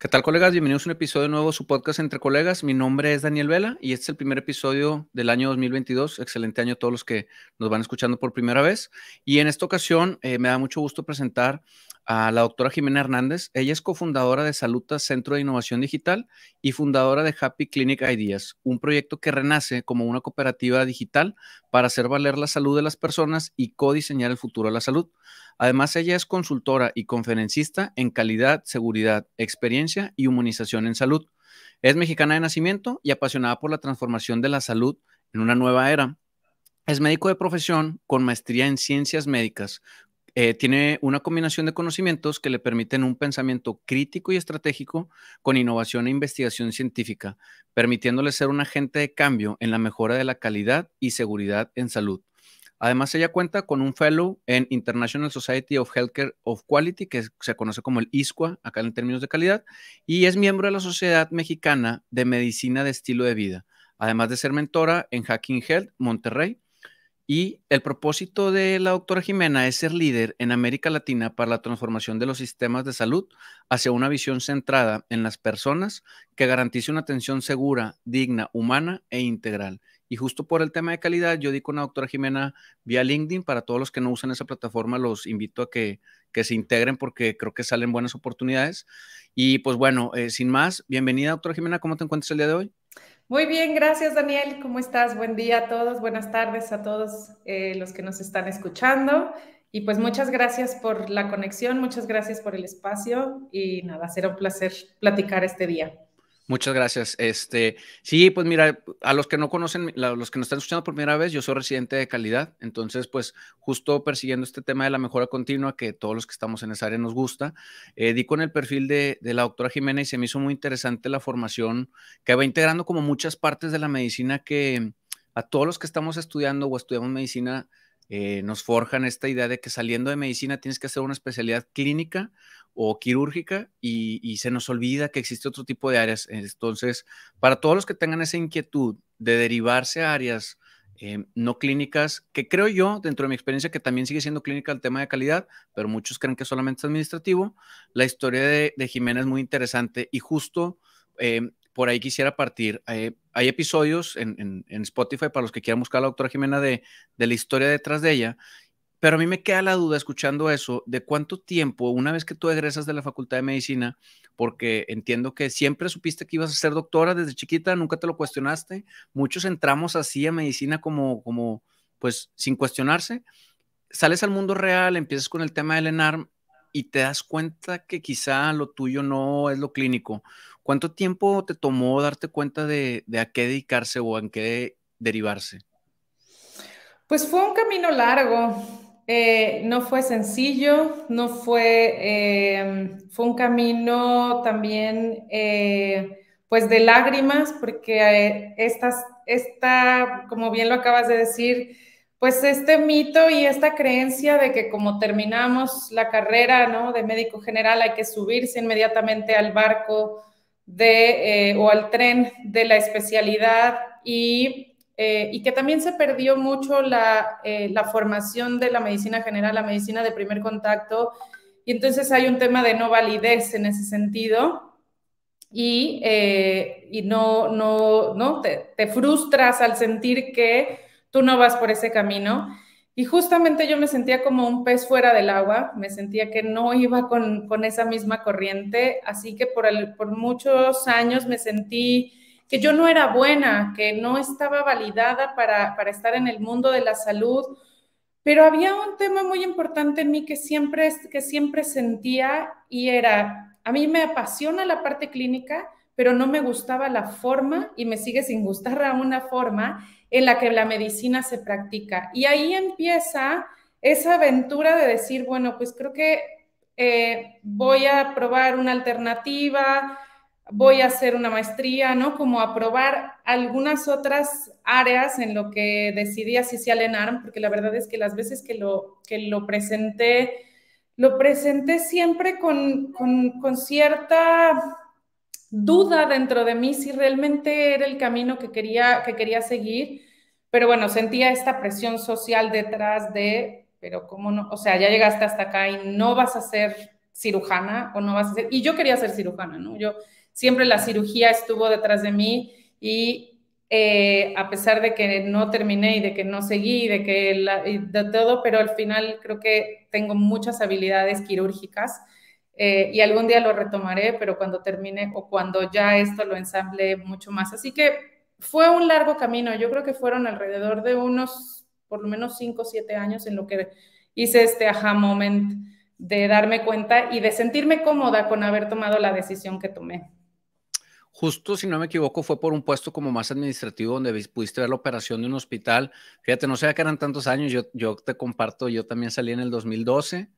¿Qué tal, colegas? Bienvenidos a un episodio nuevo de su podcast Entre Colegas. Mi nombre es Daniel Vela y este es el primer episodio del año 2022. Excelente año a todos los que nos van escuchando por primera vez. Y en esta ocasión me da mucho gusto presentar a la doctora Jimena Hernández. Ella es cofundadora de Salutas Centro de Innovación Digital y fundadora de Happy Clinic Ideas, un proyecto que renace como una cooperativa digital para hacer valer la salud de las personas y codiseñar el futuro de la salud. Además, ella es consultora y conferencista en calidad, seguridad, experiencia y humanización en salud. Es mexicana de nacimiento y apasionada por la transformación de la salud en una nueva era. Es médico de profesión con maestría en ciencias médicas. Tiene una combinación de conocimientos que le permiten un pensamiento crítico y estratégico con innovación e investigación científica, permitiéndole ser un agente de cambio en la mejora de la calidad y seguridad en salud. Además, ella cuenta con un fellow en International Society of Healthcare of Quality, que se conoce como el ISQA, acá en términos de calidad, y es miembro de la Sociedad Mexicana de Medicina de Estilo de Vida, además de ser mentora en Hacking Health Monterrey. Y el propósito de la doctora Jimena es ser líder en América Latina para la transformación de los sistemas de salud hacia una visión centrada en las personas que garantice una atención segura, digna, humana e integral. Y justo por el tema de calidad, yo di con la doctora Jimena vía LinkedIn. Para todos los que no usan esa plataforma, los invito a que se integren porque creo que salen buenas oportunidades. Y pues bueno, sin más, bienvenida, doctora Jimena. ¿Cómo te encuentras el día de hoy? Muy bien, gracias Daniel. ¿Cómo estás? Buen día a todos, buenas tardes a todos los que nos están escuchando. Y pues muchas gracias por la conexión, muchas gracias por el espacio y nada, será un placer platicar este día. Muchas gracias. Sí, pues mira, a los que no conocen, los que nos están escuchando por primera vez, yo soy residente de calidad, entonces, pues, justo persiguiendo este tema de la mejora continua, que todos los que estamos en esa área nos gusta, di con el perfil de la doctora Jimena y se me hizo muy interesante la formación que va integrando como muchas partes de la medicina que a todos los que estamos estudiando o estudiamos medicina, nos forjan esta idea de que saliendo de medicina tienes que hacer una especialidad clínica o quirúrgica y se nos olvida que existe otro tipo de áreas. Entonces, para todos los que tengan esa inquietud de derivarse a áreas no clínicas, que creo yo, dentro de mi experiencia, que también sigue siendo clínica el tema de calidad, pero muchos creen que solamente es administrativo, la historia de Jimena es muy interesante y justo por ahí quisiera partir. Hay episodios en Spotify para los que quieran buscar a la doctora Jimena de la historia detrás de ella, pero a mí me queda la duda escuchando eso de cuánto tiempo, una vez que tú egresas de la Facultad de Medicina, porque entiendo que siempre supiste que ibas a ser doctora desde chiquita, nunca te lo cuestionaste. Muchos entramos así a medicina como pues sin cuestionarse. Sales al mundo real, empiezas con el tema del ENARM y te das cuenta que quizá lo tuyo no es lo clínico. ¿Cuánto tiempo te tomó darte cuenta de a qué dedicarse o en qué derivarse? Pues fue un camino largo, no fue sencillo, no fue, fue un camino también pues de lágrimas, porque como bien lo acabas de decir, pues este mito y esta creencia de que como terminamos la carrera, ¿no?, de médico general hay que subirse inmediatamente al barco o al tren de la especialidad y que también se perdió mucho la formación de la medicina general, la medicina de primer contacto, y entonces hay un tema de no validez en ese sentido, y no te frustras al sentir que tú no vas por ese camino. Y justamente yo me sentía como un pez fuera del agua, me sentía que no iba con esa misma corriente, así que por muchos años me sentí que yo no era buena, que no estaba validada para estar en el mundo de la salud, pero había un tema muy importante en mí que siempre sentía y era, a mí me apasiona la parte clínica, pero no me gustaba la forma y me sigue sin gustar aún la forma en la que la medicina se practica. Y ahí empieza esa aventura de decir, bueno, pues creo que voy a probar una alternativa, voy a hacer una maestría, ¿no? Como a probar algunas otras áreas en lo que decidí así al ENARM, porque la verdad es que las veces que lo presenté siempre con cierta duda dentro de mí si realmente era el camino que quería seguir, pero bueno, sentía esta presión social detrás de, pero cómo no, o sea, ya llegaste hasta acá y no vas a ser cirujana o no vas a ser, y yo quería ser cirujana, ¿no? Yo siempre la cirugía estuvo detrás de mí y a pesar de que no terminé y de que no seguí y de todo, pero al final creo que tengo muchas habilidades quirúrgicas y algún día lo retomaré, pero cuando termine o cuando ya esto lo ensamble mucho más. Así que fue un largo camino, yo creo que fueron alrededor de unos, por lo menos 5 o 7 años en lo que hice este aha moment de darme cuenta y de sentirme cómoda con haber tomado la decisión que tomé. Justo, si no me equivoco, fue por un puesto como más administrativo donde pudiste ver la operación de un hospital. Fíjate, no sabía que eran tantos años. Yo te comparto, yo también salí en el 2012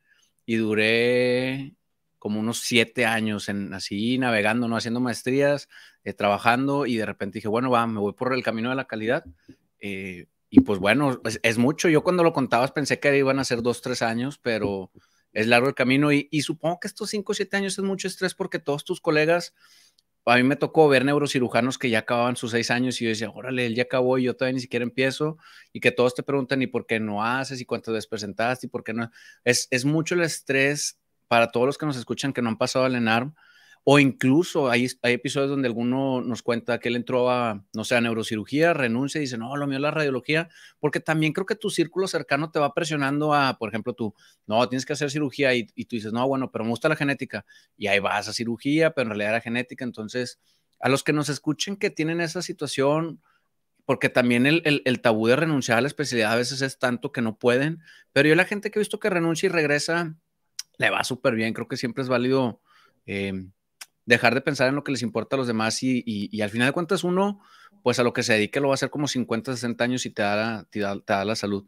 y duré como unos 7 años así navegando, ¿no? Haciendo maestrías, trabajando y de repente dije, bueno, va, me voy por el camino de la calidad. Y pues bueno, es mucho. Yo cuando lo contabas pensé que iban a ser 2, 3 años, pero es largo el camino y supongo que estos 5, 7 años es mucho estrés porque todos tus colegas a mí me tocó ver neurocirujanos que ya acababan sus 6 años y yo decía, órale, él ya acabó y yo todavía ni siquiera empiezo y que todos te preguntan y por qué no haces y cuántas veces presentaste y por qué no. Es mucho el estrés para todos los que nos escuchan que no han pasado al ENARM o incluso hay episodios donde alguno nos cuenta que él entró a, no sé, a neurocirugía, renuncia y dice, no, lo mío es la radiología, porque también creo que tu círculo cercano te va presionando a, por ejemplo, tú, no, tienes que hacer cirugía y tú dices, no, bueno, pero me gusta la genética y ahí vas a cirugía, pero en realidad era genética. Entonces, a los que nos escuchen que tienen esa situación, porque también el tabú de renunciar a la especialidad a veces es tanto que no pueden, pero yo la gente que he visto que renuncia y regresa, le va súper bien. Creo que siempre es válido dejar de pensar en lo que les importa a los demás y al final de cuentas uno, pues a lo que se dedique lo va a hacer como 50, 60 años y te da la salud.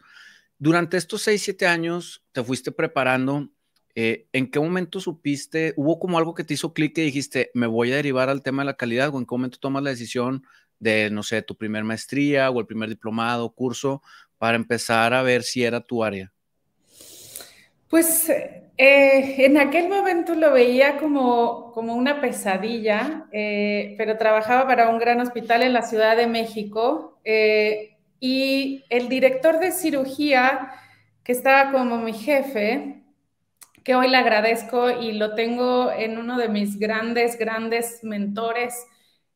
Durante estos 6, 7 años te fuiste preparando. ¿En qué momento supiste, hubo como algo que te hizo clic y dijiste, me voy a derivar al tema de la calidad? ¿O en qué momento tomas la decisión de, no sé, tu primer maestría o el primer diplomado, curso, para empezar a ver si era tu área? Pues en aquel momento lo veía como una pesadilla, pero trabajaba para un gran hospital en la Ciudad de México y el director de cirugía, que estaba como mi jefe, que hoy le agradezco y lo tengo en uno de mis grandes, grandes mentores.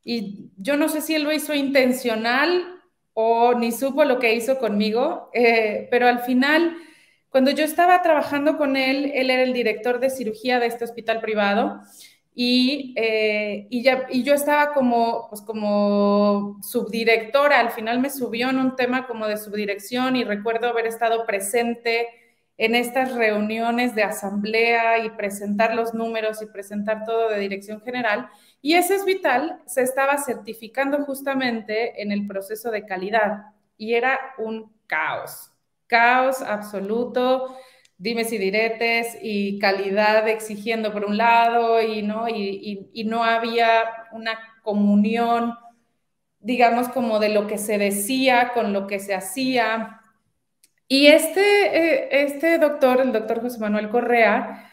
Y yo no sé si él lo hizo intencional o ni supo lo que hizo conmigo, pero al final, cuando yo estaba trabajando con él era el director de cirugía de este hospital privado y yo estaba como, pues como subdirectora, al final me subió en un tema como de subdirección y recuerdo haber estado presente en estas reuniones de asamblea y presentar los números y presentar todo de dirección general. Y ese hospital se estaba certificando justamente en el proceso de calidad y era un caos, caos absoluto, dimes y diretes y calidad exigiendo por un lado y no había una comunión, digamos, como de lo que se decía con lo que se hacía. Y este doctor, el doctor José Manuel Correa,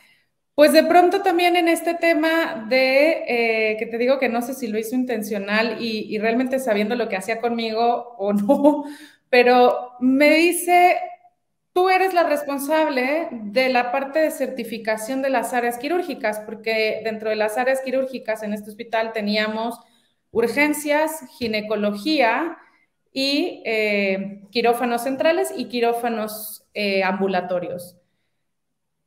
pues de pronto también en este tema de, que te digo que no sé si lo hizo intencional y realmente sabiendo lo que hacía conmigo o no, pero me dice, tú eres la responsable de la parte de certificación de las áreas quirúrgicas, porque dentro de las áreas quirúrgicas en este hospital teníamos urgencias, ginecología y quirófanos centrales y quirófanos ambulatorios.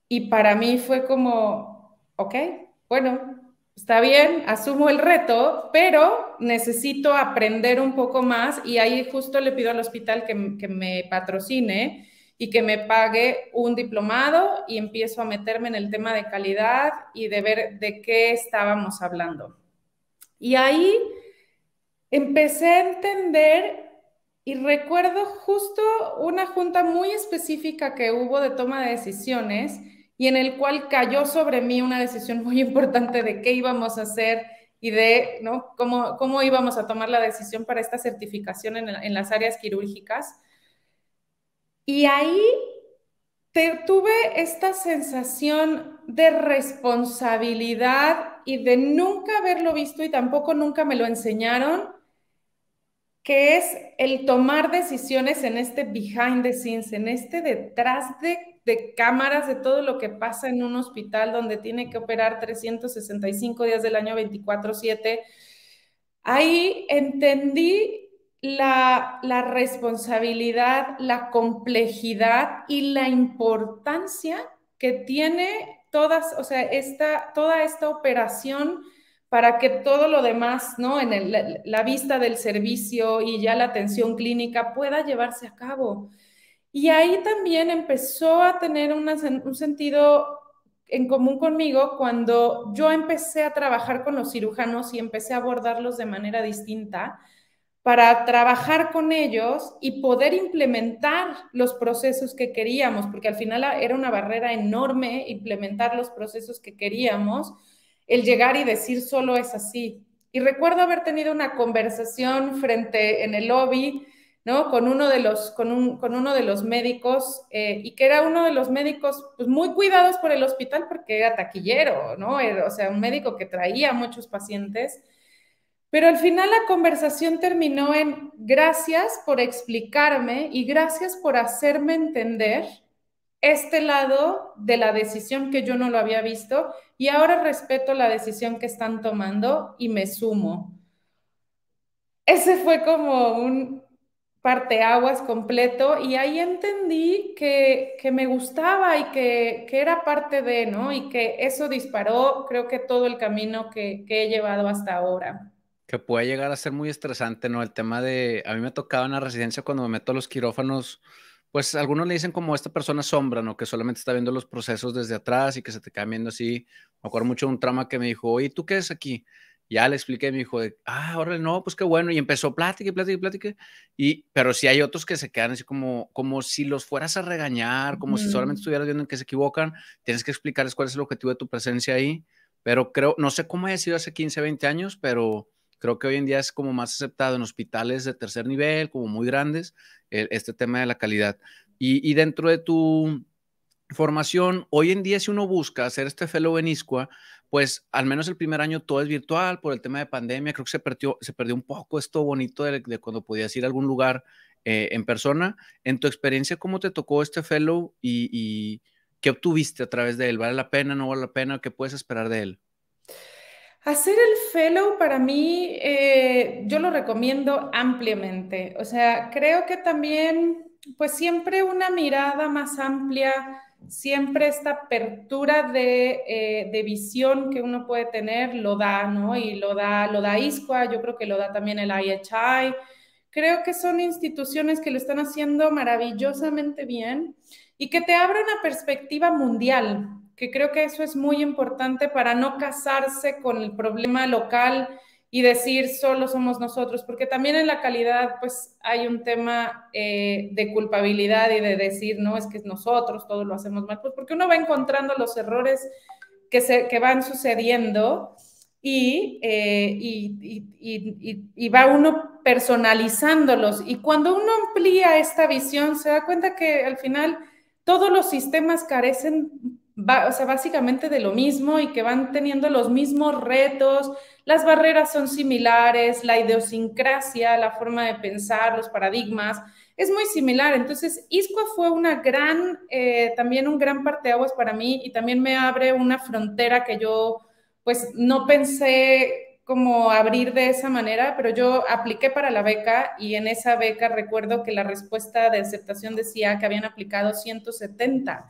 Y para mí fue como, ok, bueno, está bien, asumo el reto, pero necesito aprender un poco más y ahí justo le pido al hospital que me patrocine y que me pague un diplomado y empiezo a meterme en el tema de calidad y de ver de qué estábamos hablando. Y ahí empecé a entender y recuerdo justo una junta muy específica que hubo de toma de decisiones y en el cual cayó sobre mí una decisión muy importante de qué íbamos a hacer y de ¿no? cómo íbamos a tomar la decisión para esta certificación en las áreas quirúrgicas. Y ahí tuve esta sensación de responsabilidad y de nunca haberlo visto y tampoco nunca me lo enseñaron, que es el tomar decisiones en este behind the scenes, en este detrás de de cámaras, de todo lo que pasa en un hospital donde tiene que operar 365 días del año 24/7, ahí entendí la responsabilidad, la complejidad y la importancia que tiene toda esta operación para que todo lo demás, ¿no? La vista del servicio y ya la atención clínica pueda llevarse a cabo. Y ahí también empezó a tener un sentido en común conmigo cuando yo empecé a trabajar con los cirujanos y empecé a abordarlos de manera distinta para trabajar con ellos y poder implementar los procesos que queríamos, porque al final era una barrera enorme implementar los procesos que queríamos, el llegar y decir solo es así. Y recuerdo haber tenido una conversación frente en el lobby, ¿no? Con uno de los médicos, y que era uno de los médicos pues, muy cuidados por el hospital porque era taquillero, ¿no? O sea, un médico que traía muchos pacientes. Pero al final la conversación terminó en gracias por explicarme y gracias por hacerme entender este lado de la decisión que yo no lo había visto y ahora respeto la decisión que están tomando y me sumo. Ese fue como un parteaguas completo y ahí entendí que me gustaba y que era parte de, ¿no? Y que eso disparó, creo que todo el camino que he llevado hasta ahora. Que puede llegar a ser muy estresante, ¿no? El tema de, a mí me tocaba en la residencia cuando me meto a los quirófanos, pues algunos le dicen como esta persona sombra, ¿no? Que solamente está viendo los procesos desde atrás y que se te quedan viendo así. Me acuerdo mucho de un trama que me dijo, oye, ¿tú qué es aquí? Ya le expliqué, me dijo, órale, no, pues qué bueno. Y empezó plática y plática y plática. Pero sí hay otros que se quedan así como si los fueras a regañar, como si solamente estuvieras viendo en que se equivocan. Tienes que explicarles cuál es el objetivo de tu presencia ahí. Pero creo, no sé cómo haya sido hace 15, 20 años, pero creo que hoy en día es como más aceptado en hospitales de tercer nivel, como muy grandes, este tema de la calidad. Y dentro de tu formación, hoy en día si uno busca hacer este fellow en ISCUA, pues al menos el primer año todo es virtual por el tema de pandemia. Creo que se perdió un poco esto bonito de cuando podías ir a algún lugar en persona. En tu experiencia, ¿cómo te tocó este fellow y qué obtuviste a través de él? ¿Vale la pena, no vale la pena? ¿Qué puedes esperar de él? Hacer el fellow para mí, yo lo recomiendo ampliamente. O sea, creo que también, pues siempre una mirada más amplia, siempre esta apertura de visión que uno puede tener, lo da, ¿no? Y lo da ISCUA, yo creo que lo da también el IHI. Creo que son instituciones que lo están haciendo maravillosamente bien y que te abren una perspectiva mundial, que creo que eso es muy importante para no casarse con el problema local y decir solo somos nosotros, porque también en la calidad pues hay un tema de culpabilidad y de decir, no, es que es nosotros, todo lo hacemos mal, pues porque uno va encontrando los errores que van sucediendo y va uno personalizándolos. Y cuando uno amplía esta visión, se da cuenta que al final todos los sistemas carecen, o sea, básicamente de lo mismo y que van teniendo los mismos retos, las barreras son similares, la idiosincrasia, la forma de pensar, los paradigmas, es muy similar. Entonces, ISCUA fue también un gran parteaguas para mí y también me abre una frontera que yo pues no pensé como abrir de esa manera, pero yo apliqué para la beca y en esa beca recuerdo que la respuesta de aceptación decía que habían aplicado 170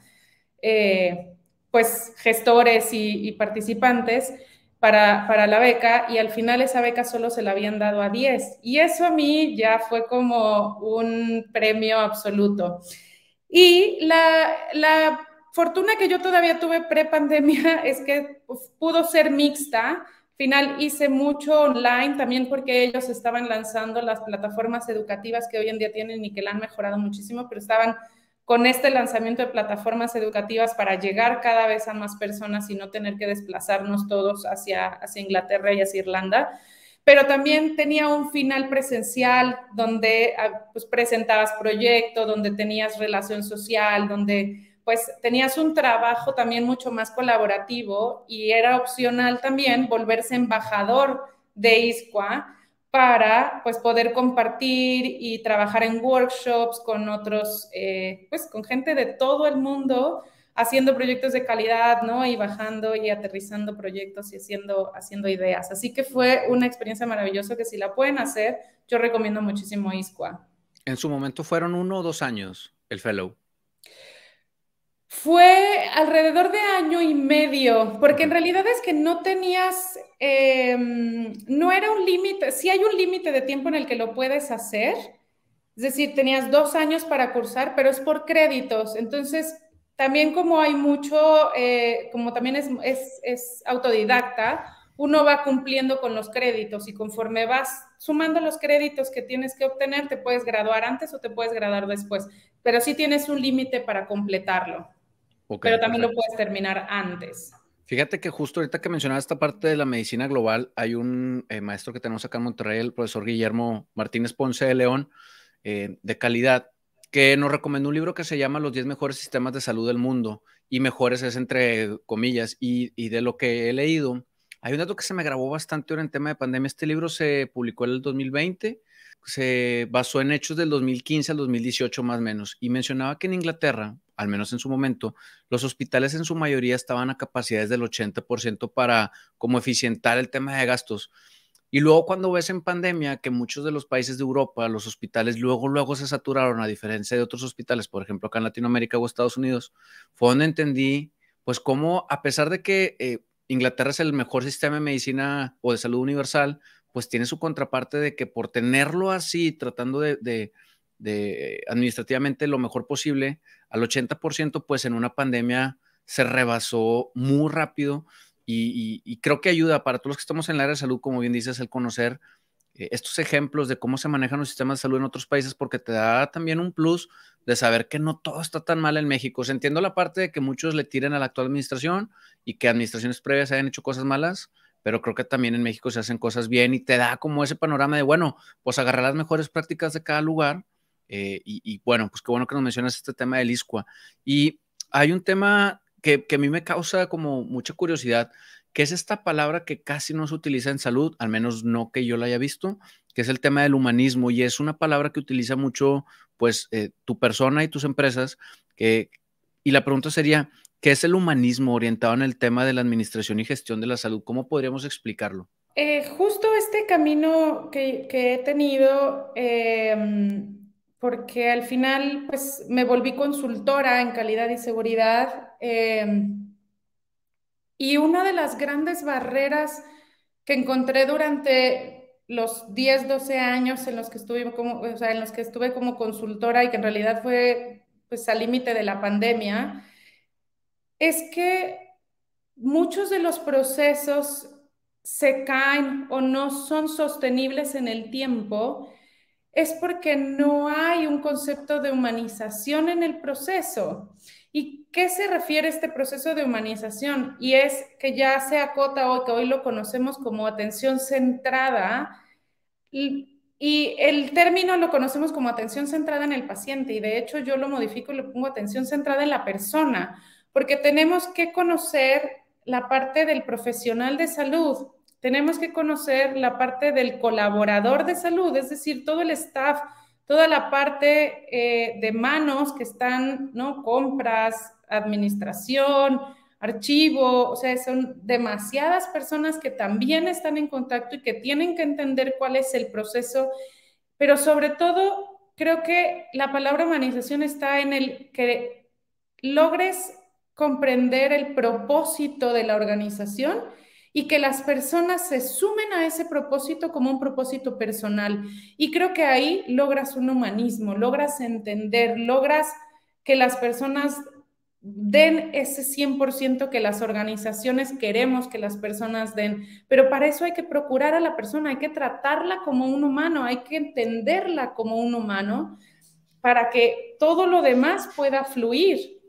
pues gestores y participantes para la beca y al final esa beca solo se la habían dado a 10 y eso a mí ya fue como un premio absoluto. Y la fortuna que yo todavía tuve pre-pandemia es que pues, pudo ser mixta. Al final hice mucho online también porque ellos estaban lanzando las plataformas educativas que hoy en día tienen y que la han mejorado muchísimo, pero estaban con este lanzamiento de plataformas educativas para llegar cada vez a más personas y no tener que desplazarnos todos hacia Inglaterra y hacia Irlanda. Pero también tenía un final presencial donde pues, presentabas proyecto, donde tenías relación social, donde pues tenías un trabajo también mucho más colaborativo y era opcional también volverse embajador de ISCUA para pues poder compartir y trabajar en workshops con otros, pues con gente de todo el mundo, haciendo proyectos de calidad, ¿no? Y bajando y aterrizando proyectos y haciendo ideas. Así que fue una experiencia maravillosa que si la pueden hacer, yo recomiendo muchísimo ISCUA. En su momento fueron 1 o 2 años el fellow. Fue alrededor de año y medio, porque Ok. en realidad es que no tenías, no era un límite, sí hay un límite de tiempo en el que lo puedes hacer, es decir, tenías 2 años para cursar, pero es por créditos, entonces también como hay mucho, como también es autodidacta, uno va cumpliendo con los créditos y conforme vas sumando los créditos que tienes que obtener, te puedes graduar antes o te puedes graduar después, pero sí tienes un límite para completarlo, Ok, pero también lo perfecto. puedes terminar antes. Fíjate que justo ahorita que mencionaba esta parte de la medicina global, hay un maestro que tenemos acá en Monterrey, el profesor Guillermo Martínez Ponce de León, de calidad, que nos recomendó un libro que se llama Los 10 mejores sistemas de salud del mundo, y mejores es entre comillas, y de lo que he leído, hay un dato que se me grabó bastante ahora en tema de pandemia. Este libro se publicó en el 2020, se basó en hechos del 2015 al 2018 más o menos, y mencionaba que en Inglaterra, al menos en su momento, los hospitales en su mayoría estaban a capacidades del 80% para como eficientar el tema de gastos. Y luego cuando ves en pandemia que muchos de los países de Europa, los hospitales luego se saturaron, a diferencia de otros hospitales, por ejemplo acá en Latinoamérica o Estados Unidos, fue donde entendí pues cómo a pesar de que Inglaterra es el mejor sistema de medicina o de salud universal, pues tiene su contraparte de que por tenerlo así, tratando de administrativamente lo mejor posible, al 80%, pues en una pandemia se rebasó muy rápido y creo que ayuda para todos los que estamos en el área de salud, como bien dices, el conocer estos ejemplos de cómo se manejan los sistemas de salud en otros países, porque te da también un plus de saber que no todo está tan mal en México. O sea, entiendo la parte de que muchos le tiren a la actual administración y que administraciones previas hayan hecho cosas malas, pero creo que también en México se hacen cosas bien y te da como ese panorama de, bueno, pues agarrar las mejores prácticas de cada lugar. Bueno, pues qué bueno que nos mencionas este tema del ISCUA. Y hay un tema que a mí me causa como mucha curiosidad, que es esta palabra que casi no se utiliza en salud, al menos no que yo la haya visto, que es el tema del humanismo, y es una palabra que utiliza mucho, pues, tu persona y tus empresas, y la pregunta sería, ¿qué es el humanismo orientado en el tema de la administración y gestión de la salud? ¿Cómo podríamos explicarlo? Justo este camino que he tenido, porque al final pues me volví consultora en calidad y seguridad, y una de las grandes barreras que encontré durante los 10 12 años en los que estuve como, o sea, en los que estuve como consultora y que en realidad fue pues al límite de la pandemia, es que muchos de los procesos se caen o no son sostenibles en el tiempo, es porque no hay un concepto de humanización en el proceso. ¿Y qué se refiere a este proceso de humanización? Y es que ya se acota hoy, que hoy lo conocemos como atención centrada, y el término lo conocemos como atención centrada en el paciente, y de hecho yo lo modifico y le pongo atención centrada en la persona, porque tenemos que conocer la parte del profesional de salud, tenemos que conocer la parte del colaborador de salud, es decir, todo el staff, toda la parte de manos que están, ¿no? Compras, administración, archivo, o sea, son demasiadas personas que también están en contacto y que tienen que entender cuál es el proceso, pero sobre todo creo que la palabra humanización está en el que logres comprender el propósito de la organización y que las personas se sumen a ese propósito como un propósito personal. Y creo que ahí logras un humanismo, logras entender, logras que las personas den ese 100% que las organizaciones queremos que las personas den, pero para eso hay que procurar a la persona, hay que tratarla como un humano, hay que entenderla como un humano para que todo lo demás pueda fluir.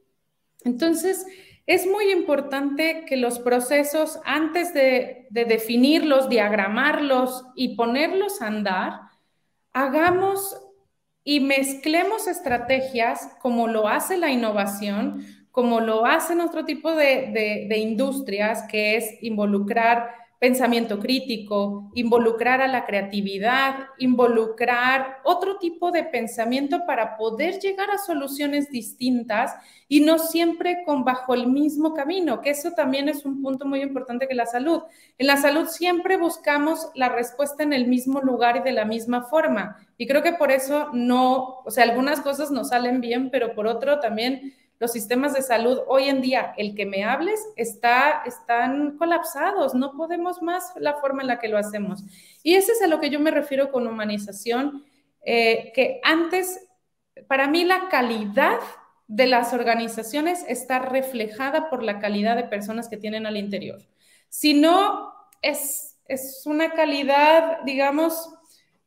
Entonces, es muy importante que los procesos, antes de definirlos, diagramarlos y ponerlos a andar, hagamos y mezclemos estrategias como lo hace la innovación, como lo hacen otro tipo de industrias, que es involucrar pensamiento crítico, involucrar a la creatividad, involucrar otro tipo de pensamiento para poder llegar a soluciones distintas y no siempre bajo el mismo camino, que eso también es un punto muy importante que la salud. En la salud siempre buscamos la respuesta en el mismo lugar y de la misma forma. Y creo que por eso no, o sea, algunas cosas nos salen bien, pero por otro también los sistemas de salud hoy en día, el que me hables, están colapsados, no podemos más la forma en la que lo hacemos. Y eso es a lo que yo me refiero con humanización, que antes, para mí la calidad de las organizaciones está reflejada por la calidad de personas que tienen al interior. Si no, es una calidad, digamos,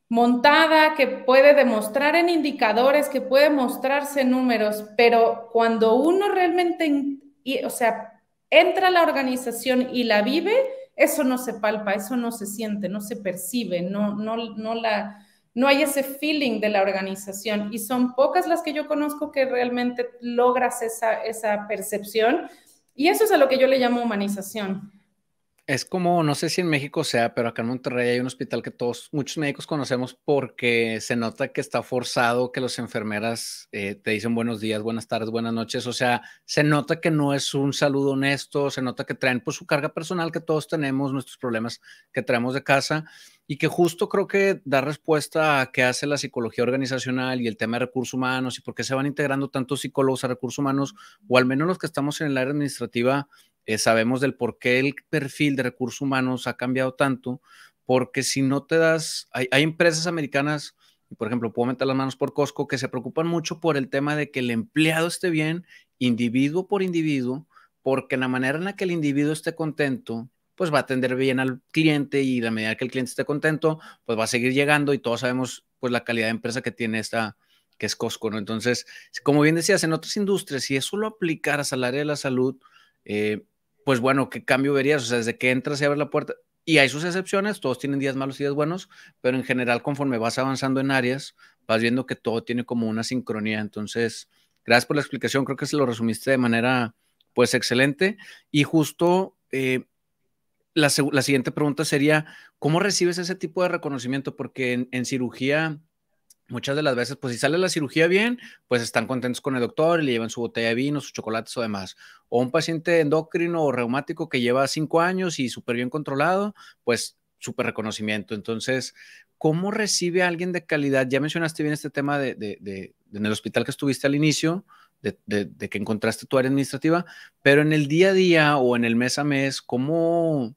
montada, que puede demostrar en indicadores, que puede mostrarse en números, pero cuando uno realmente, o sea, entra a la organización y la vive, eso no se palpa, eso no se siente, no se percibe, no hay ese feeling de la organización y son pocas las que yo conozco que realmente logras esa percepción y eso es a lo que yo le llamo humanización. Es como, no sé si en México sea, pero acá en Monterrey hay un hospital que muchos médicos conocemos porque se nota que está forzado que las enfermeras te dicen buenos días, buenas tardes, buenas noches. O sea, se nota que no es un saludo honesto, se nota que traen pues su carga personal que todos tenemos, nuestros problemas que traemos de casa y que justo creo que da respuesta a qué hace la psicología organizacional y el tema de recursos humanos y por qué se van integrando tantos psicólogos a recursos humanos o al menos los que estamos en el área administrativa. Sabemos del por qué el perfil de recursos humanos ha cambiado tanto, porque si no te das, hay empresas americanas, por ejemplo, puedo meter las manos por Costco, que se preocupan mucho por el tema de que el empleado esté bien, individuo por individuo, porque la manera en la que el individuo esté contento, pues va a atender bien al cliente y la medida que el cliente esté contento, pues va a seguir llegando y todos sabemos pues la calidad de empresa que tiene esta, que es Costco, ¿no? Entonces, como bien decías, en otras industrias, si eso lo aplicaras al área de la salud, eh, pues bueno, ¿qué cambio verías? O sea, desde que entras y abres la puerta, y hay sus excepciones, todos tienen días malos y días buenos, pero en general conforme vas avanzando en áreas, vas viendo que todo tiene como una sincronía. Entonces, gracias por la explicación, creo que se lo resumiste de manera pues excelente. Y justo la siguiente pregunta sería, ¿cómo recibes ese tipo de reconocimiento? Porque en cirugía muchas de las veces, pues si sale la cirugía bien, pues están contentos con el doctor y le llevan su botella de vino, sus chocolates o demás. O un paciente endocrino o reumático que lleva 5 años y súper bien controlado, pues súper reconocimiento. Entonces, ¿cómo recibe a alguien de calidad? Ya mencionaste bien este tema en el hospital que estuviste al inicio, de que encontraste tu área administrativa, pero en el día a día o en el mes a mes, ¿cómo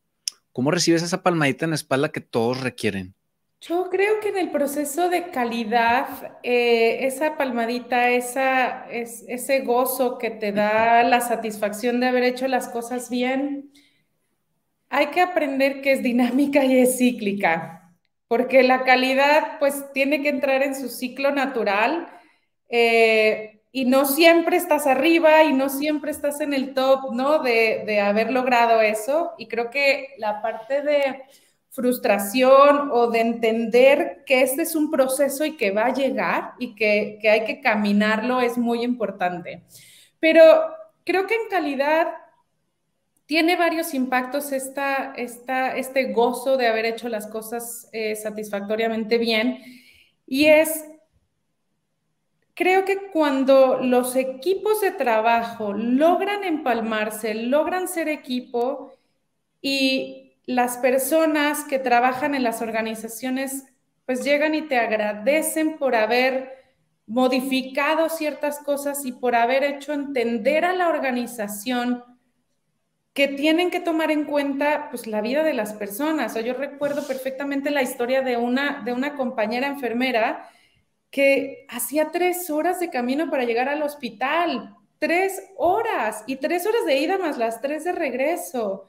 recibes esa palmadita en la espalda que todos requieren? Yo creo que en el proceso de calidad, esa palmadita, ese gozo que te da la satisfacción de haber hecho las cosas bien, hay que aprender que es dinámica y es cíclica, porque la calidad pues tiene que entrar en su ciclo natural y no siempre estás arriba y no siempre estás en el top, ¿no? De haber logrado eso. Y creo que la parte de frustración o de entender que este es un proceso y que va a llegar y que hay que caminarlo es muy importante. Pero creo que en calidad tiene varios impactos este gozo de haber hecho las cosas satisfactoriamente bien. Y creo que cuando los equipos de trabajo logran empalmarse, logran ser equipo y las personas que trabajan en las organizaciones pues llegan y te agradecen por haber modificado ciertas cosas y por haber hecho entender a la organización que tienen que tomar en cuenta pues, la vida de las personas. O sea, yo recuerdo perfectamente la historia de una compañera enfermera que hacía 3 horas de camino para llegar al hospital, 3 horas, y 3 horas de ida más las 3 de regreso.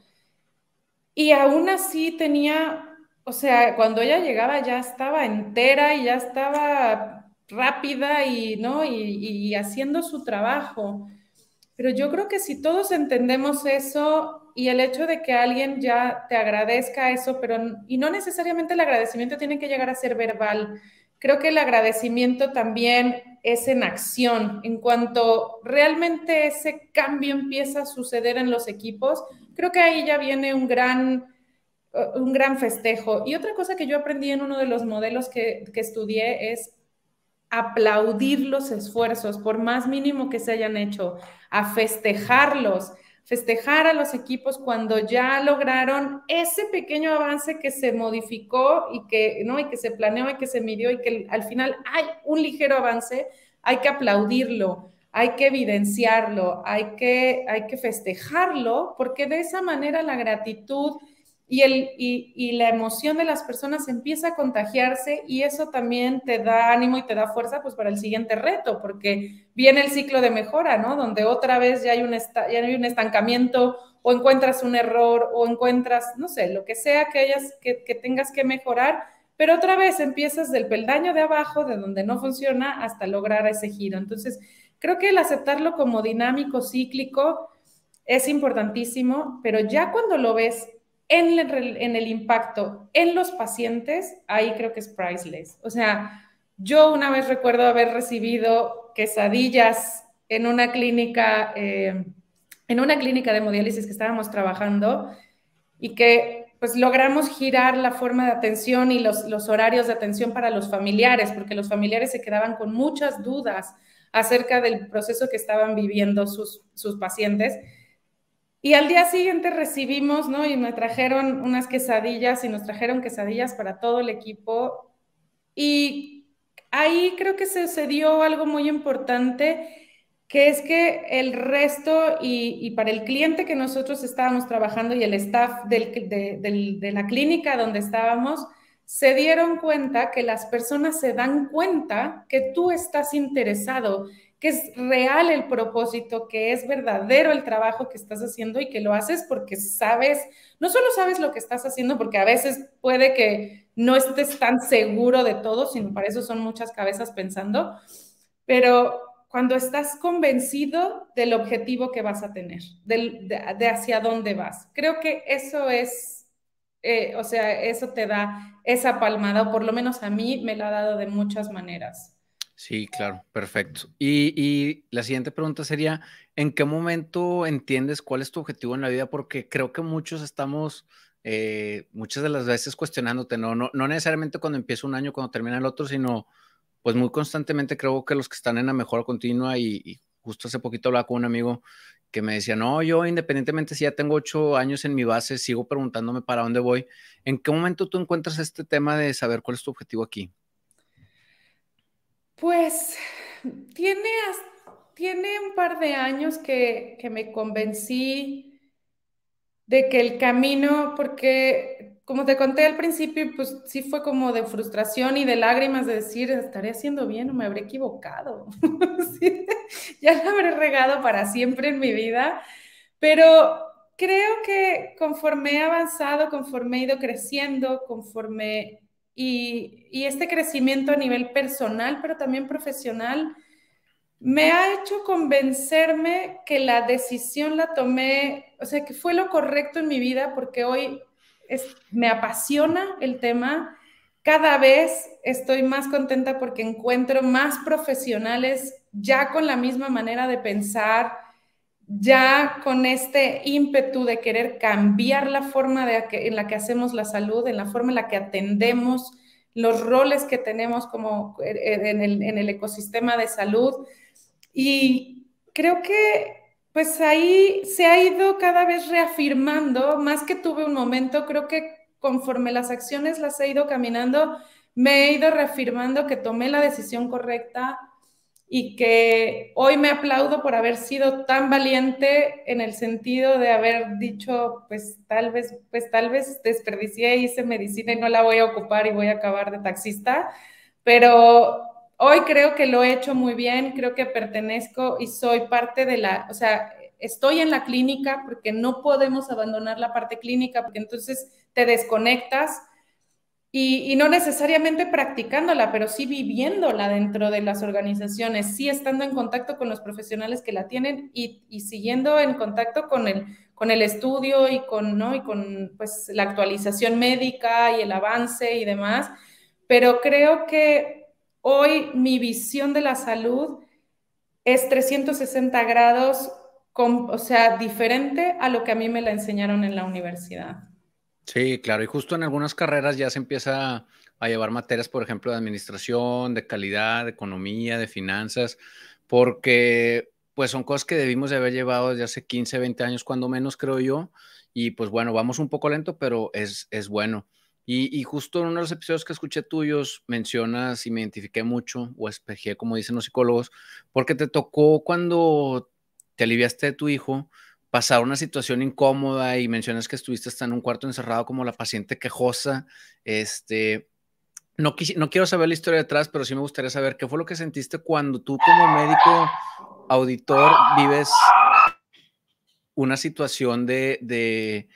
Y aún así tenía, o sea, cuando ella llegaba ya estaba entera y ya estaba rápida y, ¿no? y haciendo su trabajo. Pero yo creo que si todos entendemos eso y el hecho de que alguien ya te agradezca eso, y no necesariamente el agradecimiento tiene que llegar a ser verbal, creo que el agradecimiento también es en acción. En cuanto realmente ese cambio empieza a suceder en los equipos, creo que ahí ya viene un gran un gran festejo. Y otra cosa que yo aprendí en uno de los modelos que estudié es aplaudir los esfuerzos, por más mínimo que se hayan hecho, a festejarlos, festejar a los equipos cuando ya lograron ese pequeño avance que se modificó y que, ¿no? Y que se planeó y que se midió y que al final hay un ligero avance, hay que aplaudirlo, hay que evidenciarlo, hay que festejarlo, porque de esa manera la gratitud y la emoción de las personas empieza a contagiarse y eso también te da ánimo y te da fuerza pues para el siguiente reto, porque viene el ciclo de mejora, ¿no? Donde otra vez ya hay un estancamiento o encuentras un error o encuentras, no sé, lo que sea que tengas que mejorar, pero otra vez empiezas del peldaño de abajo, de donde no funciona, hasta lograr ese giro. Entonces, creo que el aceptarlo como dinámico, cíclico, es importantísimo, pero ya cuando lo ves en el impacto en los pacientes, ahí creo que es priceless. O sea, yo una vez recuerdo haber recibido quesadillas en una clínica de hemodiálisis que estábamos trabajando y que pues logramos girar la forma de atención y los horarios de atención para los familiares, porque los familiares se quedaban con muchas dudas acerca del proceso que estaban viviendo sus pacientes. Y al día siguiente recibimos, ¿no? Y me trajeron unas quesadillas y nos trajeron quesadillas para todo el equipo. Y ahí creo que se sucedió algo muy importante, que es que el resto y para el cliente que nosotros estábamos trabajando y el staff de la clínica donde estábamos, se dieron cuenta que las personas se dan cuenta que tú estás interesado, que es real el propósito, que es verdadero el trabajo que estás haciendo y que lo haces porque sabes, no solo sabes lo que estás haciendo, porque a veces puede que no estés tan seguro de todo, sino para eso son muchas cabezas pensando, pero cuando estás convencido del objetivo que vas a tener, de hacia dónde vas. Creo que eso es, o sea, eso te da esa palmada, o por lo menos a mí me la ha dado de muchas maneras. Sí, claro, perfecto. Y la siguiente pregunta sería, ¿en qué momento entiendes cuál es tu objetivo en la vida? Porque creo que muchos estamos muchas de las veces cuestionándote, no necesariamente cuando empieza un año, cuando termina el otro, sino pues muy constantemente creo que los que están en la mejora continua y justo hace poquito hablaba con un amigo que me decía, no, yo independientemente si ya tengo 8 años en mi base, sigo preguntándome para dónde voy. ¿En qué momento tú encuentras este tema de saber cuál es tu objetivo aquí? Pues tiene, tiene un par de años que me convencí de que el camino, porque como te conté al principio, pues sí fue como de frustración y de lágrimas de decir, ¿estaré haciendo bien o me habré equivocado? Sí, ya la habré regado para siempre en mi vida, pero creo que conforme he avanzado, conforme he ido creciendo, y este crecimiento a nivel personal, pero también profesional, me ha hecho convencerme que la decisión la tomé, o sea, que fue lo correcto en mi vida, porque hoy me apasiona el tema. Cada vez estoy más contenta porque encuentro más profesionales ya con la misma manera de pensar, ya con este ímpetu de querer cambiar la forma en la que hacemos la salud, en la forma en la que atendemos los roles que tenemos como en el ecosistema de salud. Y creo que pues ahí se ha ido cada vez reafirmando, más que tuve un momento, creo que conforme las acciones las he ido caminando, me he ido reafirmando que tomé la decisión correcta y que hoy me aplaudo por haber sido tan valiente en el sentido de haber dicho, pues tal vez desperdicié, hice medicina y no la voy a ocupar y voy a acabar de taxista, pero hoy creo que lo he hecho muy bien, creo que pertenezco y soy parte de o sea, estoy en la clínica porque no podemos abandonar la parte clínica porque entonces te desconectas y no necesariamente practicándola, pero sí viviéndola dentro de las organizaciones, sí estando en contacto con los profesionales que la tienen y siguiendo en contacto con el estudio y con, ¿no? Y con pues, la actualización médica y el avance y demás. Pero creo que hoy mi visión de la salud es 360 grados, o sea, diferente a lo que a mí me la enseñaron en la universidad. Sí, claro, y justo en algunas carreras ya se empieza a llevar materias, por ejemplo, de administración, de calidad, de economía, de finanzas, porque pues son cosas que debimos de haber llevado desde hace 15, 20 años, cuando menos, creo yo, y pues bueno, vamos un poco lento, pero es bueno. Y justo en uno de los episodios que escuché tuyos mencionas y me identifiqué mucho, o espejé, como dicen los psicólogos, porque te tocó cuando te aliviaste de tu hijo pasar una situación incómoda y mencionas que estuviste hasta en un cuarto encerrado como la paciente quejosa. Este, no quiero saber la historia detrás, pero sí me gustaría saber qué fue lo que sentiste cuando tú como médico auditor vives una situación de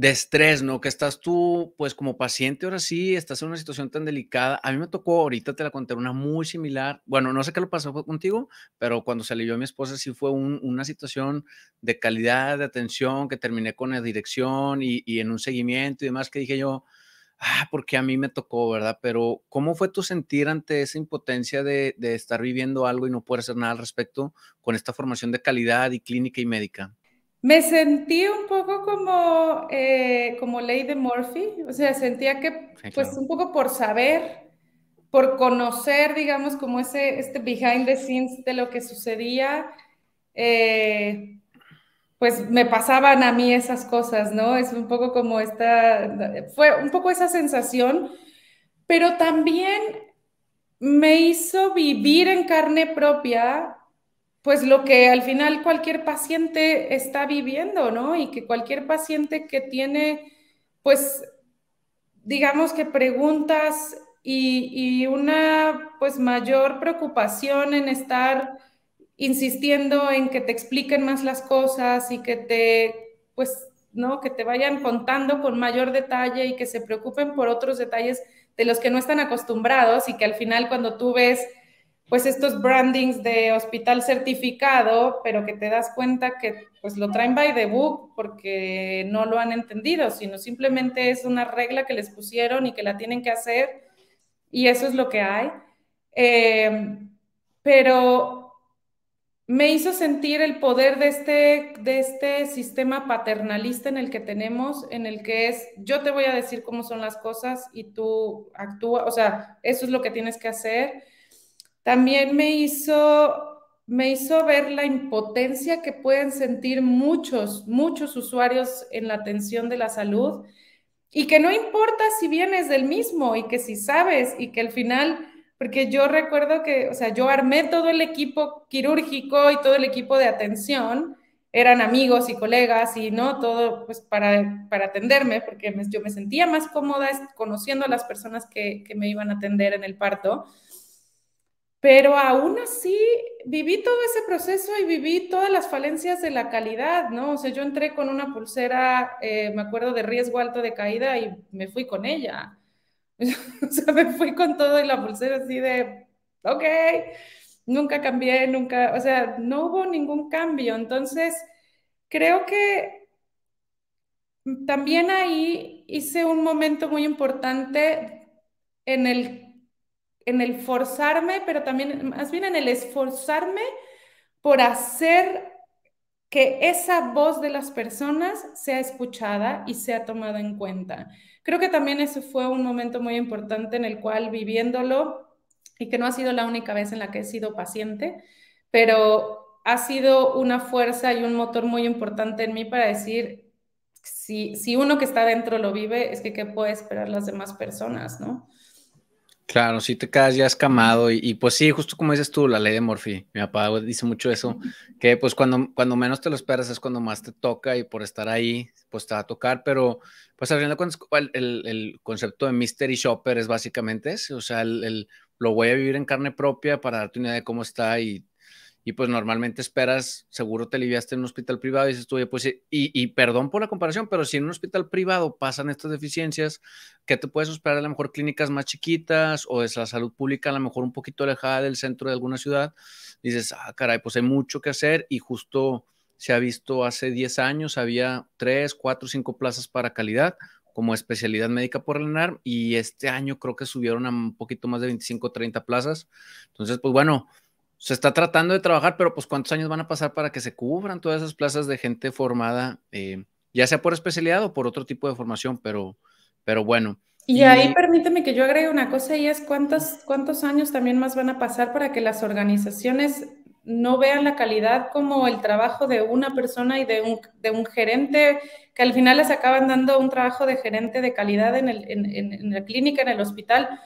estrés, ¿no? Que estás tú, pues como paciente, ahora sí, estás en una situación tan delicada. A mí me tocó, ahorita te la conté, una muy similar. Bueno, no sé qué lo pasó contigo, pero cuando se alivió mi esposa, sí fue una situación de calidad, de atención, que terminé con la dirección y en un seguimiento y demás, que dije yo, porque a mí me tocó, ¿verdad? Pero, ¿cómo fue tu sentir ante esa impotencia de estar viviendo algo y no poder hacer nada al respecto con esta formación de calidad y clínica y médica? Me sentí un poco como ley de Murphy, o sea, sentía que, Sí, pues, claro. un poco por saber, por conocer, digamos, como este behind the scenes de lo que sucedía, eh, pues me pasaban a mí esas cosas, ¿no? Es un poco como fue un poco esa sensación, pero también me hizo vivir en carne propia, pues lo que al final cualquier paciente está viviendo, ¿no? Y que cualquier paciente que tiene, pues, digamos que preguntas y una, pues, mayor preocupación en estar insistiendo en que te expliquen más las cosas y que pues, ¿no? Que te vayan contando con mayor detalle y que se preocupen por otros detalles de los que no están acostumbrados y que al final cuando tú ves pues estos brandings de hospital certificado, pero que te das cuenta que pues lo traen by the book porque no lo han entendido, sino simplemente es una regla que les pusieron y que la tienen que hacer y eso es lo que hay. Eh, pero me hizo sentir el poder de este sistema paternalista en el que tenemos, en el que es, yo te voy a decir cómo son las cosas y tú actúa, o sea, eso es lo que tienes que hacer. También me hizo ver la impotencia que pueden sentir muchos usuarios en la atención de la salud y que no importa si vienes del mismo y que si sabes y que al final, porque yo recuerdo que, o sea, yo armé todo el equipo quirúrgico y todo el equipo de atención, eran amigos y colegas y no todo pues para atenderme, porque yo me sentía más cómoda conociendo a las personas que me iban a atender en el parto. Pero aún así viví todo ese proceso y viví todas las falencias de la calidad, ¿no? O sea, yo entré con una pulsera, me acuerdo de riesgo alto de caída y me fui con ella. O sea, me fui con todo y la pulsera así de, ok, nunca cambié, nunca, o sea, no hubo ningún cambio. Entonces, creo que también ahí hice un momento muy importante en el forzarme, pero también más bien en el esforzarme por hacer que esa voz de las personas sea escuchada y sea tomada en cuenta. Creo que también ese fue un momento muy importante en el cual viviéndolo, y que no ha sido la única vez en la que he sido paciente, pero ha sido una fuerza y un motor muy importante en mí para decir, si uno que está dentro lo vive, es que qué puede esperar las demás personas, ¿no? Claro, si te quedas ya escamado y pues sí, justo como dices tú, la ley de Murphy. Mi papá dice mucho eso, que pues cuando menos te lo esperas es cuando más te toca y por estar ahí, pues te va a tocar, pero pues al final de cuentas el concepto de mystery shopper es básicamente ese, o sea, lo voy a vivir en carne propia para darte una idea de cómo está y pues normalmente esperas, seguro te aliviaste en un hospital privado y dices tú, oye, pues sí, y perdón por la comparación, pero si en un hospital privado pasan estas deficiencias, ¿qué te puedes esperar? A lo mejor clínicas más chiquitas o de la salud pública a lo mejor un poquito alejada del centro de alguna ciudad. Dices, caray, pues hay mucho que hacer y justo se ha visto hace 10 años, había 3, 4, 5 plazas para calidad como especialidad médica por el ENARM y este año creo que subieron a un poquito más de 25, 30 plazas. Entonces, pues bueno, se está tratando de trabajar, pero pues ¿cuántos años van a pasar para que se cubran todas esas plazas de gente formada? ya sea por especialidad o por otro tipo de formación, pero bueno. Y ahí permíteme que yo agregue una cosa y es cuántos años también más van a pasar para que las organizaciones no vean la calidad como el trabajo de una persona y de un gerente, que al final les acaban dando un trabajo de gerente de calidad en la clínica, en el hospital.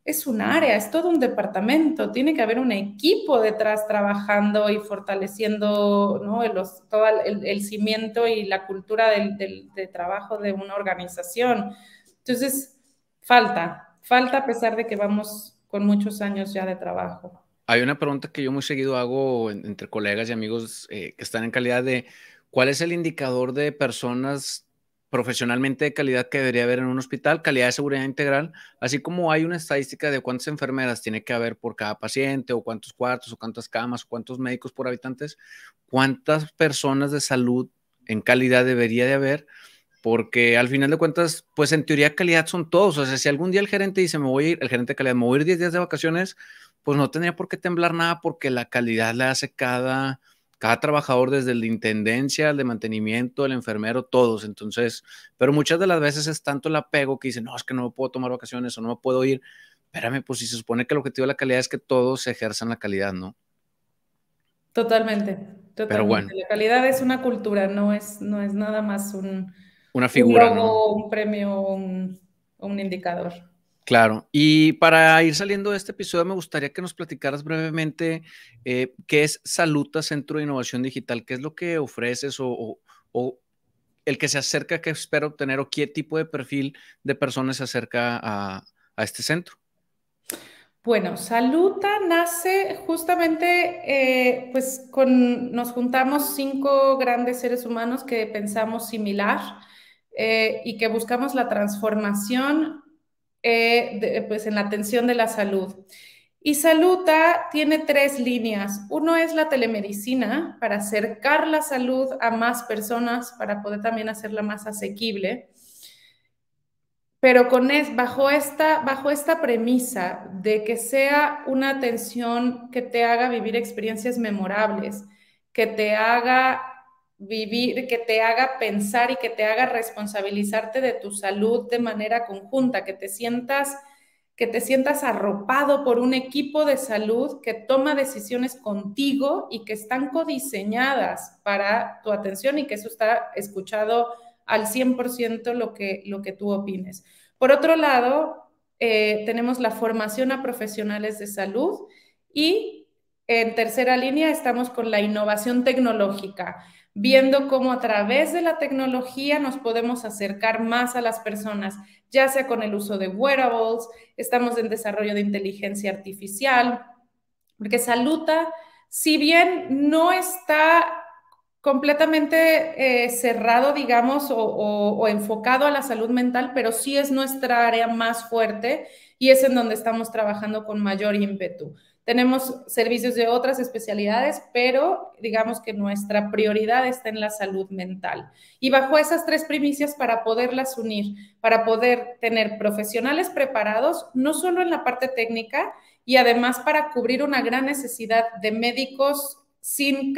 Es un área, es todo un departamento, tiene que haber un equipo detrás trabajando y fortaleciendo, ¿no? Todo el cimiento y la cultura de trabajo de una organización. Entonces, falta a pesar de que vamos con muchos años ya de trabajo. Hay una pregunta que yo muy seguido hago entre colegas y amigos que están en calidad de ¿cuál es el indicador de personas profesionalmente de calidad que debería haber en un hospital? Calidad de seguridad integral, así como hay una estadística de cuántas enfermeras tiene que haber por cada paciente, o cuántos cuartos, o cuántas camas, o cuántos médicos por habitantes, cuántas personas de salud en calidad debería de haber, porque al final de cuentas, pues en teoría calidad son todos. O sea, si algún día el gerente dice, me voy a ir, el gerente de calidad, me voy a ir 10 días de vacaciones, pues no tendría por qué temblar nada porque la calidad la hace cada trabajador, desde el de intendencia, el de mantenimiento, el enfermero, todos. Entonces, pero muchas de las veces es tanto el apego que dicen, no, es que no me puedo tomar vacaciones o no me puedo ir. Espérame, pues si se supone que el objetivo de la calidad es que todos ejerzan la calidad, ¿no? Totalmente, Pero totalmente. bueno, La calidad es una cultura, no es nada más una un figura, ¿no? logo, un premio, un indicador. Claro, y para ir saliendo de este episodio me gustaría que nos platicaras brevemente qué es Saluta Centro de Innovación Digital, qué es lo que ofreces o el que se acerca, qué espera obtener o qué tipo de perfil de personas se acerca a este centro. Bueno, Saluta nace justamente, pues nos juntamos 5 grandes seres humanos que pensamos similar y que buscamos la transformación pues en la atención de la salud. Y Saluta tiene 3 líneas. Uno es la telemedicina para acercar la salud a más personas, para poder también hacerla más asequible. Pero bajo esta premisa de que sea una atención que te haga vivir experiencias memorables, que te haga vivir, que te haga pensar y que te haga responsabilizarte de tu salud de manera conjunta, que te sientas arropado por un equipo de salud que toma decisiones contigo y que están codiseñadas para tu atención y que eso está escuchado al 100% lo que tú opines. Por otro lado, tenemos la formación a profesionales de salud y en tercera línea estamos con la innovación tecnológica, viendo cómo a través de la tecnología nos podemos acercar más a las personas, ya sea con el uso de wearables, estamos en desarrollo de inteligencia artificial, porque Saluta, si bien no está completamente cerrado, digamos, o enfocado a la salud mental, pero sí es nuestra área más fuerte y es en donde estamos trabajando con mayor ímpetu. Tenemos servicios de otras especialidades, pero digamos que nuestra prioridad está en la salud mental. Y bajo esas 3 primicias, para poderlas unir, para poder tener profesionales preparados, no solo en la parte técnica, y además para cubrir una gran necesidad de médicos sin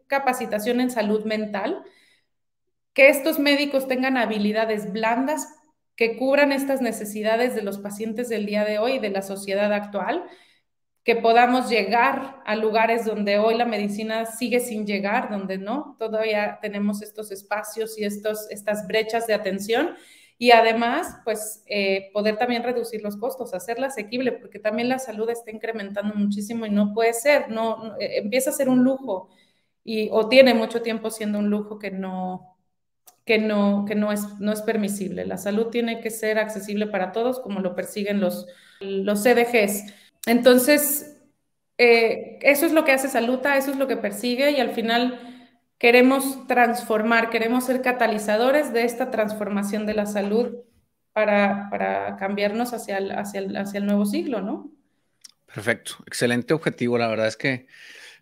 capacitación en salud mental, que estos médicos tengan habilidades blandas que cubran estas necesidades de los pacientes del día de hoy y de la sociedad actual, que podamos llegar a lugares donde hoy la medicina sigue sin llegar, donde no, todavía tenemos estos espacios y estas brechas de atención y además, pues, poder también reducir los costos, hacerla asequible, porque también la salud está incrementando muchísimo y no puede ser, empieza a ser un lujo o tiene mucho tiempo siendo un lujo que no es permisible. La salud tiene que ser accesible para todos, como lo persiguen los CDGs. Entonces, eso es lo que hace Saluta, eso es lo que persigue y al final queremos transformar, queremos ser catalizadores de esta transformación de la salud para cambiarnos hacia el nuevo siglo, ¿no? Perfecto, excelente objetivo. La verdad es que,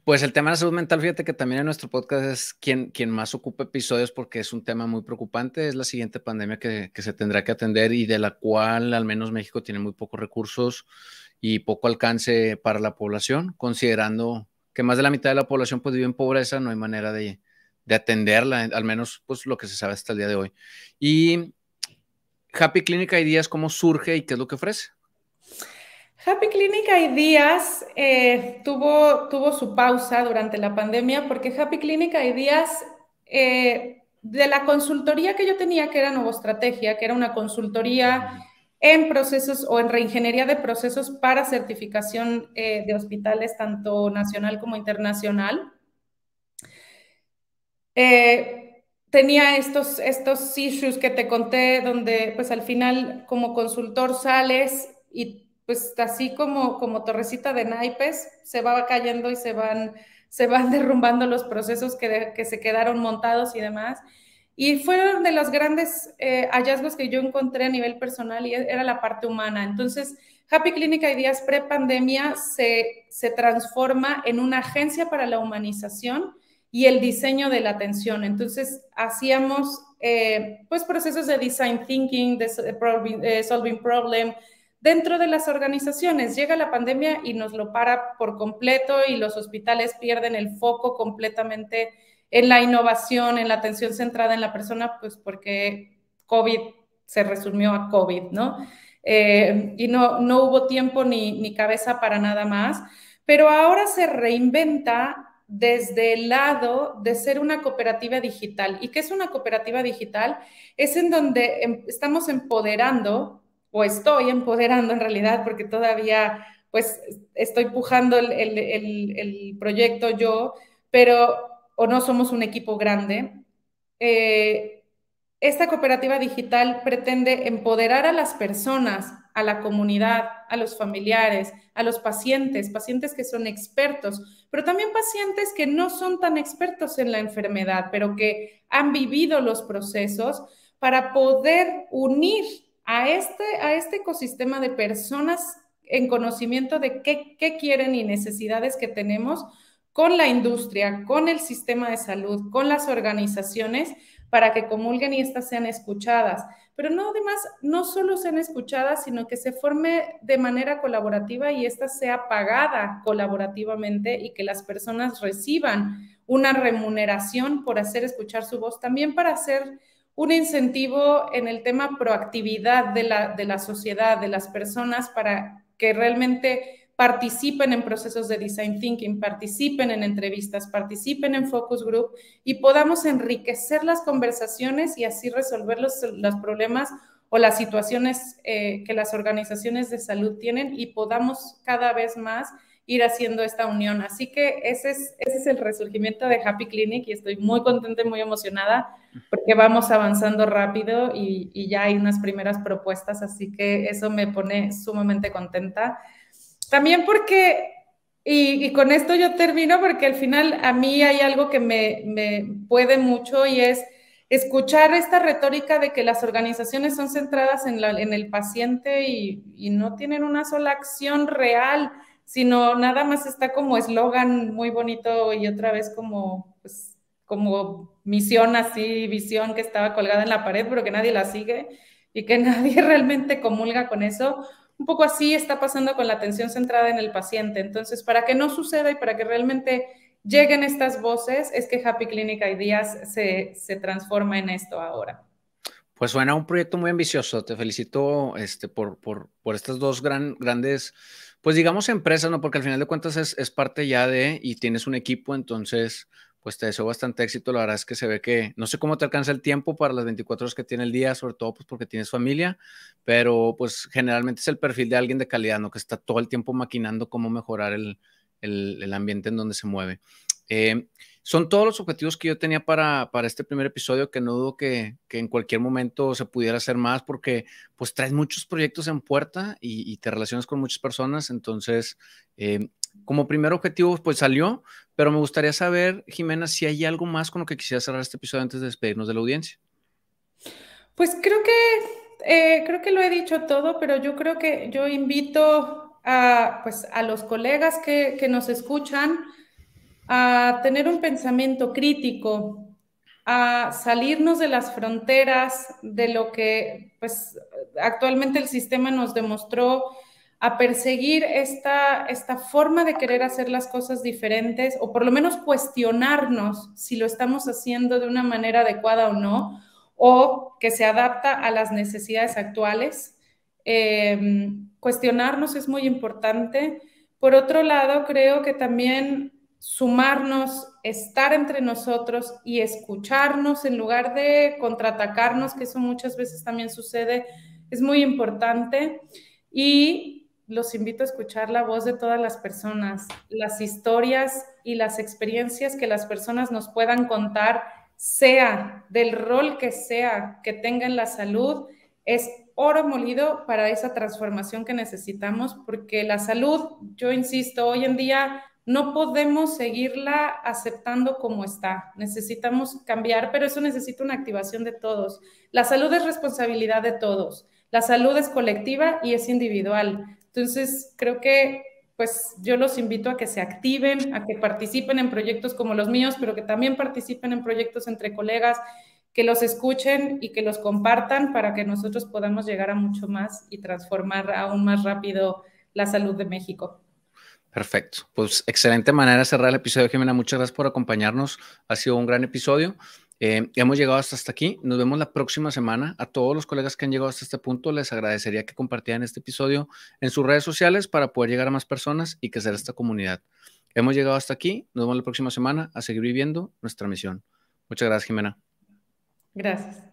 pues el tema de la salud mental, fíjate que también en nuestro podcast es quien más ocupa episodios porque es un tema muy preocupante. Es la siguiente pandemia que se tendrá que atender y de la cual al menos México tiene muy pocos recursos y poco alcance para la población, considerando que más de la mitad de la población pues vive en pobreza, no hay manera de atenderla, al menos pues lo que se sabe hasta el día de hoy. Y Happy Clinic Ideas, ¿cómo surge y qué es lo que ofrece? Happy Clinic Ideas tuvo su pausa durante la pandemia porque Happy Clinic Ideas, de la consultoría que yo tenía, que era Novostrategia, que era una consultoría en procesos o en reingeniería de procesos para certificación de hospitales, tanto nacional como internacional. Tenía estos issues que te conté, donde pues al final como consultor sales y pues así como torrecita de naipes, se va cayendo y se van derrumbando los procesos que se quedaron montados y demás. Y fueron de los grandes hallazgos que yo encontré a nivel personal y era la parte humana. Entonces, Happy Clinic Ideas pre-pandemia se transforma en una agencia para la humanización y el diseño de la atención. Entonces, hacíamos pues procesos de design thinking, de solving problem dentro de las organizaciones. Llega la pandemia y nos lo para por completo y los hospitales pierden el foco completamente en la innovación, en la atención centrada en la persona, pues porque COVID se resumió a COVID, ¿no? Y no hubo tiempo ni cabeza para nada más, pero ahora se reinventa desde el lado de ser una cooperativa digital. ¿Y qué es una cooperativa digital? Es en donde estamos empoderando, o estoy empoderando en realidad, porque todavía pues estoy pujando el proyecto yo, pero o no somos un equipo grande. Esta cooperativa digital pretende empoderar a las personas, a la comunidad, a los familiares, a los pacientes, pacientes que son expertos, pero también pacientes que no son tan expertos en la enfermedad, pero que han vivido los procesos para poder unir a este ecosistema de personas en conocimiento de qué quieren y necesidades que tenemos con la industria, con el sistema de salud, con las organizaciones, para que comulguen y estas sean escuchadas. Pero no, además, no solo sean escuchadas, sino que se forme de manera colaborativa y esta sea pagada colaborativamente y que las personas reciban una remuneración por hacer escuchar su voz, también para hacer un incentivo en el tema proactividad de la sociedad, de las personas, para que realmente participen en procesos de design thinking, participen en entrevistas, participen en focus group y podamos enriquecer las conversaciones y así resolver los problemas o las situaciones que las organizaciones de salud tienen y podamos cada vez más ir haciendo esta unión. Así que ese es el resurgimiento de Happy Clinic y estoy muy contenta y muy emocionada porque vamos avanzando rápido y ya hay unas primeras propuestas, así que eso me pone sumamente contenta. También porque, y con esto yo termino, porque al final a mí hay algo que me puede mucho y es escuchar esta retórica de que las organizaciones son centradas en el paciente y no tienen una sola acción real, sino nada más está como eslogan muy bonito y otra vez como, pues, como misión así, visión que estaba colgada en la pared, pero que nadie la sigue y que nadie realmente comulga con eso. Un poco así está pasando con la atención centrada en el paciente. Entonces, para que no suceda y para que realmente lleguen estas voces, es que Happy Clinic Ideas se transforma en esto ahora. Pues suena un proyecto muy ambicioso. Te felicito por estas dos grandes, pues digamos empresas, ¿no? Porque al final de cuentas es parte ya de, y tienes un equipo, entonces, pues te deseo bastante éxito. La verdad es que se ve que, no sé cómo te alcanza el tiempo para las 24 horas que tiene el día, sobre todo pues porque tienes familia, pero pues generalmente es el perfil de alguien de calidad, ¿no? Que está todo el tiempo maquinando cómo mejorar el ambiente en donde se mueve. Eh, Son todos los objetivos que yo tenía para este primer episodio, que no dudo que en cualquier momento se pudiera hacer más, porque pues traes muchos proyectos en puerta y te relacionas con muchas personas. Entonces, como primer objetivo, pues salió, pero me gustaría saber, Jimena, si hay algo más con lo que quisiera cerrar este episodio antes de despedirnos de la audiencia. Pues creo que lo he dicho todo, pero yo creo que yo invito pues, a los colegas que nos escuchan a tener un pensamiento crítico, a salirnos de las fronteras de lo que pues, actualmente el sistema nos demostró, a perseguir esta forma de querer hacer las cosas diferentes, o por lo menos cuestionarnos si lo estamos haciendo de una manera adecuada o no, o que se adapta a las necesidades actuales. Cuestionarnos es muy importante. Por otro lado, creo que también sumarnos, estar entre nosotros y escucharnos en lugar de contraatacarnos, que eso muchas veces también sucede, es muy importante. Y los invito a escuchar la voz de todas las personas, las historias y las experiencias que las personas nos puedan contar, sea del rol que sea que tengan la salud, es oro molido para esa transformación que necesitamos, porque la salud, yo insisto, hoy en día no podemos seguirla aceptando como está. Necesitamos cambiar, pero eso necesita una activación de todos. La salud es responsabilidad de todos. La salud es colectiva y es individual. Entonces, creo que pues yo los invito a que se activen, a que participen en proyectos como los míos, pero que también participen en proyectos entre colegas, que los escuchen y que los compartan para que nosotros podamos llegar a mucho más y transformar aún más rápido la salud de México. Perfecto. Pues excelente manera de cerrar el episodio, Jimena. Muchas gracias por acompañarnos. Ha sido un gran episodio. Hemos llegado hasta aquí. Nos vemos la próxima semana. A todos los colegas que han llegado hasta este punto, les agradecería que compartieran este episodio en sus redes sociales para poder llegar a más personas y crecer esta comunidad. Hemos llegado hasta aquí. Nos vemos la próxima semana a seguir viviendo nuestra misión. Muchas gracias, Jimena. Gracias.